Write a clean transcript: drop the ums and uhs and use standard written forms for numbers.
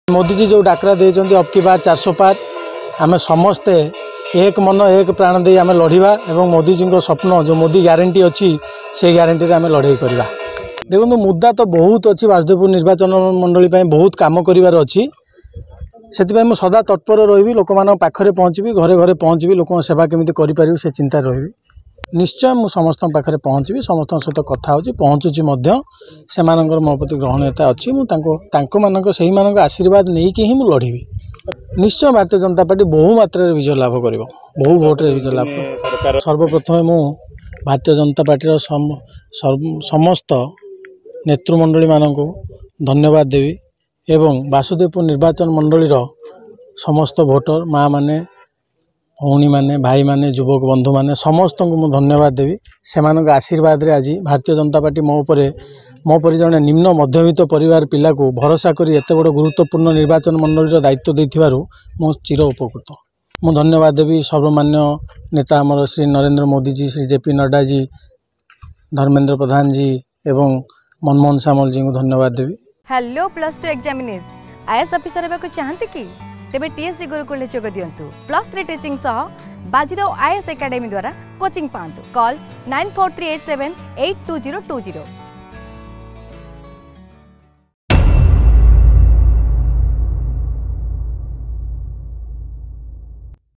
मोदी जी जो डाकरा देते अब की बार 400 पार आम समस्ते एक मन एक प्राण दे आम लड़वा और मोदी जी को स्वप्न जो मोदी ग्यारंटी अच्छी से ग्यारंटी आम लड़ाई करवा। देखो मुद्दा तो बहुत अच्छी वासुदेवपुर निर्वाचन मंडली बहुत कम कर अच्छी से सदा तत्पर रही लोक पाखे पहुँची घरे घरे पहुँची लोक सेवा केमी करी से चिंता रही निश्चय मु समस्त पाखे पहुँची समस्त सहित कथा हो पहुँचुची से मो प्रति ग्रहणीयता अच्छी मुझे मान आशीर्वाद नहीं कि ही लड़ी निश्चय भारतीय जनता पार्टी बहु मात्रा विजय लाभ कर बहु भोट्रे विजय लाभ कर। सर्वप्रथम मु भारतीय जनता पार्टी समस्त नेतृमंडली मान धन्यवाद देवी एवं वासुदेवपुर निर्वाचन मंडली समस्त भोटर माँ माने भौणी माने भाई माने युवक बंधु माने समस्त को मुझे धन्यवाद देवी से आशीर्वाद रे आज भारतीय जनता पार्टी मो पर जड़े निम्न मध्यवित्त परिवार पिला को भरोसा कर एत बड़ गुरुत्वपूर्ण निर्वाचन मंडली दायित्व देथिबारु मो चिर उपकृत। मु धन्यवाद देवी सर्वमान्य नेता आमर श्री नरेंद्र मोदी जी, श्री जेपी नड्डा जी, धर्मेंद्र प्रधान जी एवं मनमोहन सामल जी को धन्यवाद देवी। Hello plus 2 examinees IAS officer हेबाकु चाहंते कि तेबे टीएससी गुरुकुल जोग दियंतु +3 टीचिंग सह बाजीराव आईएएस एकेडमी द्वारा कोचिंग पांतु। कॉल 9438782020।